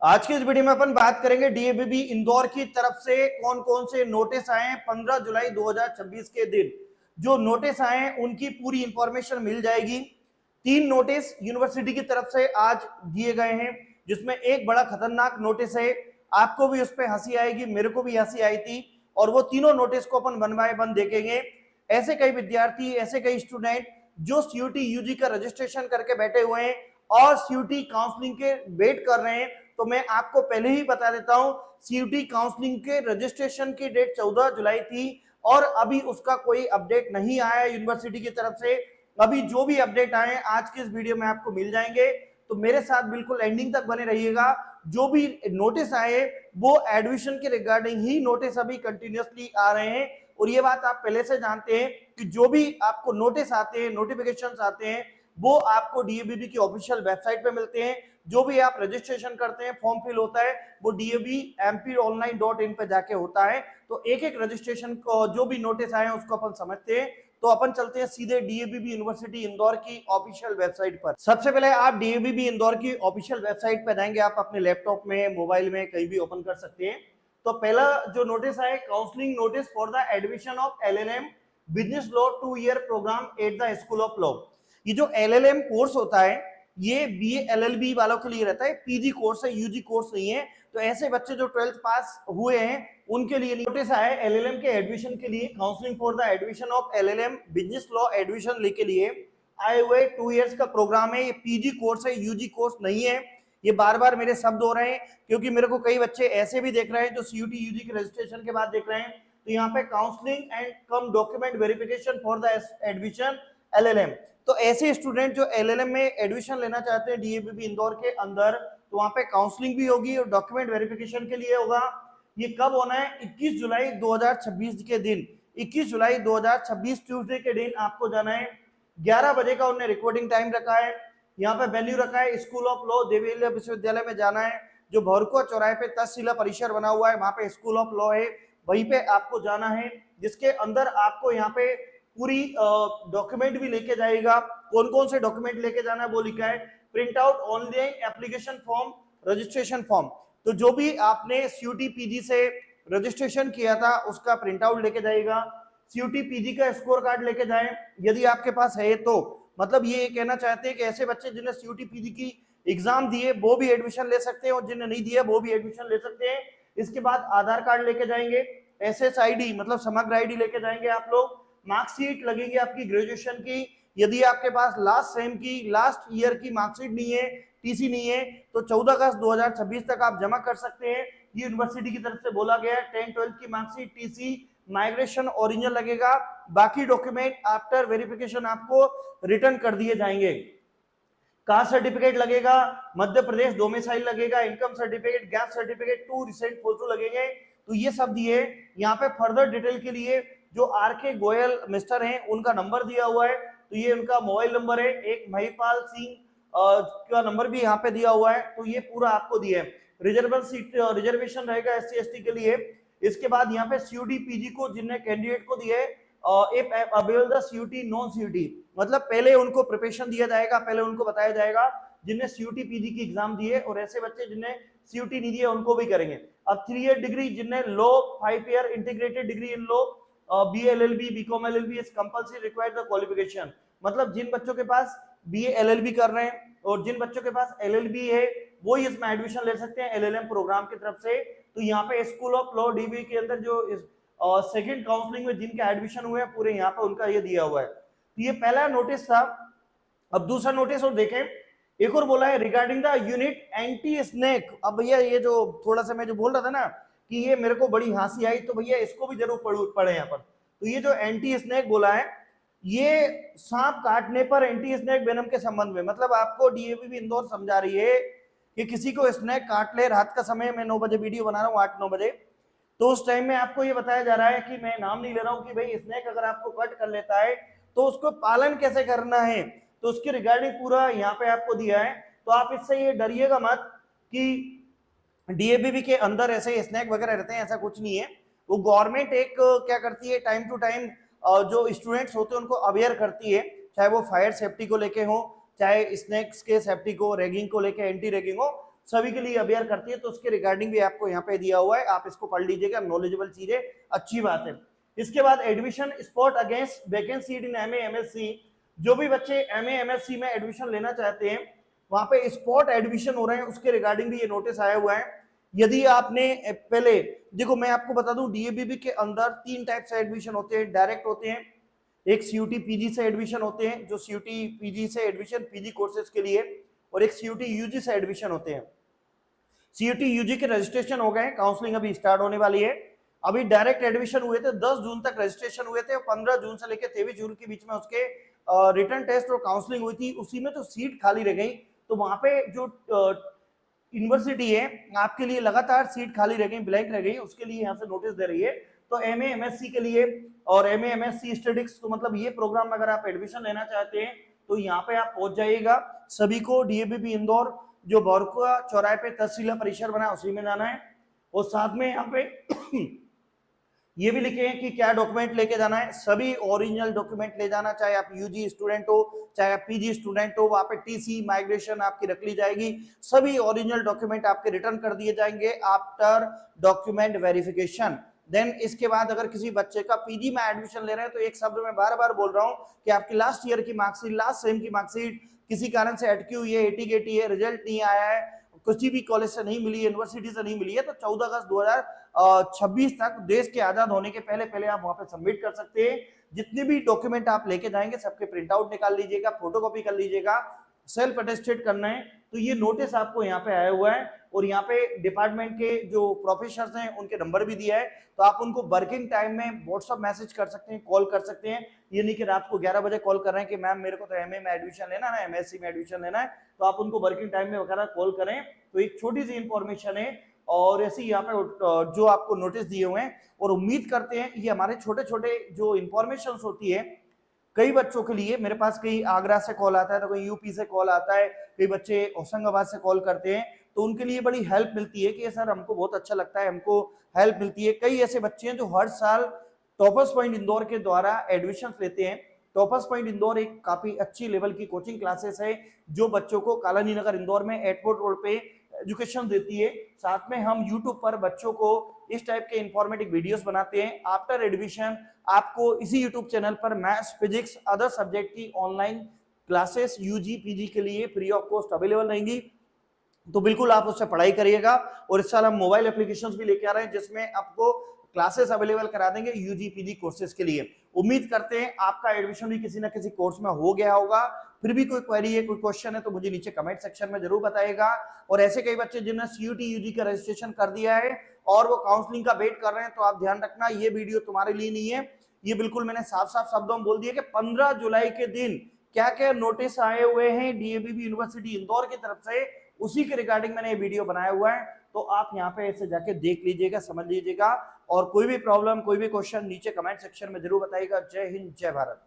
आज की इस वीडियो में अपन बात करेंगे डीएवीबी इंदौर की तरफ से कौन कौन से नोटिस आए हैं 15 जुलाई 2026 के दिन। जो नोटिस आए हैं उनकी पूरी इंफॉर्मेशन मिल जाएगी। 3 नोटिस यूनिवर्सिटी की तरफ से आज दिए गए हैं, जिसमें एक बड़ा खतरनाक नोटिस है। आपको भी उस पर हंसी आएगी, मेरे को भी हंसी आई थी, और वो तीनों नोटिस को अपन वन बाय वन देखेंगे। ऐसे कई विद्यार्थी, ऐसे कई स्टूडेंट जो सीयूटी यूजी का रजिस्ट्रेशन करके बैठे हुए हैं और सीयूटी काउंसलिंग के वेट कर रहे हैं, तो मैं आपको पहले ही बता देता हूं, सीयूटी काउंसलिंग के रजिस्ट्रेशन की डेट 14 जुलाई थी और अभी उसका कोई अपडेट नहीं आया यूनिवर्सिटी की तरफ से। अभी जो भी अपडेट आए आज की इस वीडियो में आपको मिल जाएंगे, तो मेरे साथ बिल्कुल एंडिंग तक बने रहिएगा। जो भी नोटिस आए वो एडमिशन के रिगार्डिंग ही नोटिस अभी कंटिन्यूअसली आ रहे हैं, और ये बात आप पहले से जानते हैं कि जो भी आपको नोटिस आते हैं, नोटिफिकेशंस आते हैं, वो आपको डीएवीबी की ऑफिशियल वेबसाइट पे मिलते हैं। जो भी आप रजिस्ट्रेशन करते हैं, फॉर्म फिल होता है, वो DAVMPonline.in पे जाके होता है। तो एक एक रजिस्ट्रेशन को जो भी नोटिस आए हैं उसको अपन समझते हैं। तो अपन चलते हैं सीधे डीएवीबी यूनिवर्सिटी इंदौर की ऑफिशियल वेबसाइट पर। सबसे पहले आप डीएवीबी इंदौर की ऑफिशियल वेबसाइट पर जाएंगे, आप अपने लैपटॉप में, मोबाइल में कहीं भी ओपन कर सकते हैं। तो पहला जो नोटिस है, counselling notice for the admission of LLM business law 2 year programme at the school of law. ये जो LLM कोर्स होता है ये BA LLB वालों के लिए रहता है, पीजी कोर्स है, यूजी कोर्स नहीं है। तो ऐसे बच्चे जो 12th पास हुए हैं उनके लिए नोटिस आया है LLM के एडमिशन के लिए। Counselling for the admission of LLM business law admission लेके लिए आए हुए 2 इयर्स का प्रोग्राम है। ये पीजी कोर्स है, यूजी कोर्स नहीं है। ये बार बार मेरे शब्द हो रहे हैं क्योंकि मेरे को कई बच्चे ऐसे भी देख रहे हैं जो सीयूटी यूजी के रजिस्ट्रेशन के बाद देख रहे हैं। तो यहाँ पे counselling and come document verification for the admission LLM। तो ऐसे स्टूडेंट जो LLM में एडमिशन लेना चाहते हैं डीएवीबी इंदौर के अंदर, तो वहां पे काउंसलिंग भी होगी और डॉक्यूमेंट वेरिफिकेशन के लिए होगा। ये कब होना है? 21 जुलाई 2026 के दिन। 21 जुलाई 2026 ट्यूसडे के दिन आपको जाना है। 11 बजे का उन्होंने रिकॉर्डिंग टाइम रखा है। यहाँ पे वेन्यू रखा है स्कूल ऑफ लॉ, देवी विश्वविद्यालय में जाना है। जो भौरकुआ चौराहे पे तक्षशिला परिसर बना हुआ है, वहां पे स्कूल ऑफ लॉ है, वहीं पे आपको जाना है। जिसके अंदर आपको यहाँ पे पूरी डॉक्यूमेंट भी लेके जाएगा। कौन कौन से डॉक्यूमेंट लेके जाना है वो लिखा है। Print out online application form, registration form. तो जो भी आपने सीयूटी पीजी से रजिस्ट्रेशन किया था उसका प्रिंट आउट लेके जाएगा। सीयूटी पीजी का स्कोर कार्ड लेके जाएं यदि आपके पास है तो। मतलब ये कहना चाहते हैं कि ऐसे बच्चे जिन्हें सीयूटी पीजी की एग्जाम दिए वो भी एडमिशन ले सकते हैं और जिन्हें नहीं दिया वो भी एडमिशन ले सकते हैं। इसके बाद आधार कार्ड लेके जाएंगे, SSID मतलब समग्र ID लेके जाएंगे आप लोग। मार्कशीट लगेगी आपकी ग्रेजुएशन की। यदि आपके पास लास्ट सेम की, लास्ट ईयर की मार्कशीट नहीं है, टीसी नहीं है, तो 14 अगस्त 2026 तक आप जमा कर सकते हैं। ये यूनिवर्सिटी की तरफ से बोला गया है। 10th 12th की मार्कशीट, टीसी, माइग्रेशन ओरिजिनल लगेगा। बाकी डॉक्यूमेंट आफ्टर वेरिफिकेशन आपको रिटर्न कर दिए जाएंगे। कास्ट सर्टिफिकेट लगेगा, मध्य प्रदेश डोमिसाइल लगेगा, income certificate, gas certificate, 2 recent photo लगेंगे। तो ये सब दिए। यहाँ पे फर्दर डिटेल के लिए जो RK गोयल मिस्टर हैं उनका नंबर दिया हुआ है, तो ये उनका मोबाइल नंबर है। एक महिपाल सिंह का नंबर भी यहाँ पे दिया हुआ है। तो ये पूरा आपको दिया है। रिजर्वेशन रहेगा SC ST के लिए। इसके बाद यहाँ पे सीयूटी पीजी को जिन्हें कैंडिडेट को दिए सीयूटी नॉन सीयूटी, मतलब पहले उनको प्रिपरेशन दिया जाएगा, पहले उनको बताया जाएगा जिन्हें सीयूटी पीजी की एग्जाम दिए, और ऐसे बच्चे जिन्हें सीयूटी नहीं दिए उनको भी करेंगे। अब 3 ईयर डिग्री जिन्हें law 5 year integrated degree in law BA LLB BCom LLB is compulsory required the qualification. मतलब जिन बच्चों के पास BA LLB कर रहे हैं और जिन बच्चों के पास LLB है वो ही इसमें एडमिशन ले सकते हैं LLM प्रोग्राम की तरफ से। तो यहाँ पे स्कूल ऑफ लॉ DB के अंदर जो सेकंड काउंसलिंग में जिनके एडमिशन हुए हैं पूरे यहाँ पे उनका ये दिया हुआ है। तो ये पहला नोटिस था। अब दूसरा नोटिस और देखें, एक और बोला है regarding the unit anti snake. अब भैया ये जो थोड़ा सा मैं जो बोल रहा था ना कि ये मेरे को बड़ी हंसी आई, तो भैया इसको भी जरूर पढ़े यहाँ पर। तो ये जो एंटी स्नेक बोला है, ये सांप काटने पर एंटी स्नेक वेनम के संबंध में, मतलब आपको डीएवीबी इंदौर समझा रही है कि किसी को स्नेक काट ले, रात का समय, मैं 9 बजे वीडियो बना रहा हूँ, 8-9 बजे, तो उस टाइम में आपको ये बताया जा रहा है कि मैं नाम नहीं ले रहा हूं कि भाई स्नेक अगर आपको कट कर लेता है तो उसको पालन कैसे करना है, तो उसके रिगार्डिंग पूरा यहाँ पे आपको दिया है। तो आप इससे ये डरिएगा मत कि डीएवीबी के अंदर ऐसे स्नेक वगैरह रहते हैं, ऐसा कुछ नहीं है। वो गवर्नमेंट एक क्या करती है, टाइम टू टाइम जो स्टूडेंट्स होते हैं उनको अवेयर करती है, चाहे वो फायर सेफ्टी को लेके हो, चाहे स्नेक्स के सेफ्टी को, रैगिंग को लेके, एंटी रैगिंग हो, सभी के लिए अवेयर करती है, तो उसके रिगार्डिंग भी आपको यहाँ पे दिया हुआ है, आप इसको पढ़ लीजिएगा, नॉलेजेबल चीजें, अच्छी बात है। इसके बाद admission spot against vacancy in MA MSc, जो भी बच्चे एमए एमएससी में एडमिशन लेना चाहते हैं वहां पे स्पॉट एडमिशन हो रहे हैं, उसके रिगार्डिंग भी ये नोटिस आया हुआ है। यदि आपने पहले देखो, मैं आपको बता दूं डीएबीबी के अंदर 3 टाइप से एडमिशन होते हैं, डायरेक्ट होते हैं, एक सीयूटी पीजी से एडमिशन होते हैं, जो सीयूटी पीजी से एडमिशन पीजी कोर्सेज के लिए, और एक सीयूटी यूजी से एडमिशन होते हैं। सीयूटी यूजी के रजिस्ट्रेशन हो गए, काउंसलिंग अभी स्टार्ट होने वाली है। अभी डायरेक्ट एडमिशन हुए थे 10 जून तक रजिस्ट्रेशन हुए थे, 15 जून से लेकर 23 जून के बीच में उसके रिटर्न टेस्ट और काउंसलिंग हुई थी, उसी में तो सीट खाली रह गई। तो वहां पे जो यूनिवर्सिटी है आपके लिए लगातार सीट खाली रह गई, ब्लैंक रह गई, उसके लिए यहाँ से नोटिस दे रही है। तो एमए एमएससी के लिए और एमए एमएससी स्टडीज, तो मतलब ये प्रोग्राम में अगर आप एडमिशन लेना चाहते हैं तो यहाँ पे आप पहुंच जाइएगा। सभी को डीएबीबी इंदौर जो बरकुआ चौराहे पे तहसील परिसर बना उसी में जाना है, और साथ में यहाँ पे ये भी लिखे हैं कि क्या डॉक्यूमेंट लेके जाना है। सभी ओरिजिनल डॉक्यूमेंट ले जाना, चाहे आप यूजी स्टूडेंट हो चाहे आप पीजी स्टूडेंट हो, वहां पे टीसी माइग्रेशन आपकी रख ली जाएगी, सभी ओरिजिनल डॉक्यूमेंट आपके रिटर्न कर दिए जाएंगे आफ्टर डॉक्यूमेंट वेरिफिकेशन। देन इसके बाद अगर किसी बच्चे का पीजी में एडमिशन ले रहे हैं तो एक शब्द मैं बार बार बोल रहा हूँ कि आपकी लास्ट ईयर की मार्कशीट, लास्ट सेम की मार्कशीट किसी कारण से अटकी हुई है, एटी गेटी है, रिजल्ट नहीं आया है, किसी भी कॉलेज से नहीं मिली, यूनिवर्सिटी से नहीं मिली है, तो 14 अगस्त 2026 तक, देश के आजाद होने के पहले पहले आप वहां पे सबमिट कर सकते हैं। जितने भी डॉक्यूमेंट आप लेके जाएंगे सबके प्रिंट आउट निकाल लीजिएगा, फोटोकॉपी कर लीजिएगा, सेल्फ अटेस्टेड करना है। तो ये नोटिस आपको यहाँ पे आया हुआ है, और यहाँ पे डिपार्टमेंट के जो प्रोफेसर्स हैं उनके नंबर भी दिया है, तो आप उनको वर्किंग टाइम में व्हाट्सएप मैसेज कर सकते हैं, कॉल कर सकते हैं। ये नहीं कि रात को 11 बजे कॉल कर रहे हैं कि मैम मेरे को तो एमए में एडमिशन लेना है, एमएससी में एडमिशन लेना है, तो आप उनको वर्किंग टाइम में वगैरह कॉल करें। तो एक छोटी सी इंफॉर्मेशन है, और ऐसे यहाँ पे जो आपको नोटिस दिए हुए हैं, और उम्मीद करते हैं ये हमारे छोटे छोटे जो इंफॉर्मेशन होती है कई बच्चों के लिए, मेरे पास कई आगरा से कॉल आता है, तो कहीं यूपी से कॉल आता है, कई बच्चे होशंगाबाद से कॉल करते हैं, तो उनके लिए बड़ी हेल्प मिलती है कि सर हमको बहुत अच्छा लगता है, हमको हेल्प मिलती है। कई ऐसे बच्चे हैं जो हर साल टॉपर्स पॉइंट इंदौर के द्वारा एडमिशन लेते हैं। टॉपर्स पॉइंट इंदौर एक काफी अच्छी लेवल की कोचिंग क्लासेस है जो बच्चों को कालानी नगर इंदौर में एयरपोर्ट रोड पे एजुकेशन देती है। साथ में हम यूट्यूब पर बच्चों को इस टाइप के इंफॉर्मेटिव वीडियोस बनाते हैं। आफ्टर एडमिशन आपको इसी यूट्यूब चैनल पर मैथ्स, फिजिक्स, अदर सब्जेक्ट की ऑनलाइन क्लासेस यूजी पीजी के लिए फ्री ऑफ कॉस्ट अवेलेबल रहेंगी, तो बिल्कुल आप उससे पढ़ाई करिएगा। और इस साल हम मोबाइल एप्लीकेशंस भी लेके आ रहे हैं जिसमें आपको क्लासेस अवेलेबल करा देंगे यूजी पीजी कोर्सेज के लिए। उम्मीद करते हैं आपका एडमिशन भी किसी ना किसी कोर्स में हो गया होगा। फिर भी कोई क्वेरी है, कोई क्वेश्चन है, तो मुझे नीचे कमेंट सेक्शन में जरूर बताइएगा। और ऐसे कई बच्चे जिन्होंने सीयूटी यूजी का रजिस्ट्रेशन कर दिया है और वो काउंसलिंग का वेट कर रहे हैं, तो आप ध्यान रखना ये वीडियो तुम्हारे लिए नहीं है। ये बिल्कुल मैंने साफ साफ शब्दों में बोल दिया कि 15 जुलाई के दिन क्या क्या नोटिस आए हुए हैं डीएबीबी यूनिवर्सिटी इंदौर की तरफ से, उसी के रिगार्डिंग मैंने ये वीडियो बनाया हुआ है। तो आप यहाँ पे ऐसे जाके देख लीजिएगा, समझ लीजिएगा, और कोई भी प्रॉब्लम, कोई भी क्वेश्चन नीचे कमेंट सेक्शन में जरूर बताइएगा। जय हिंद, जय भारत।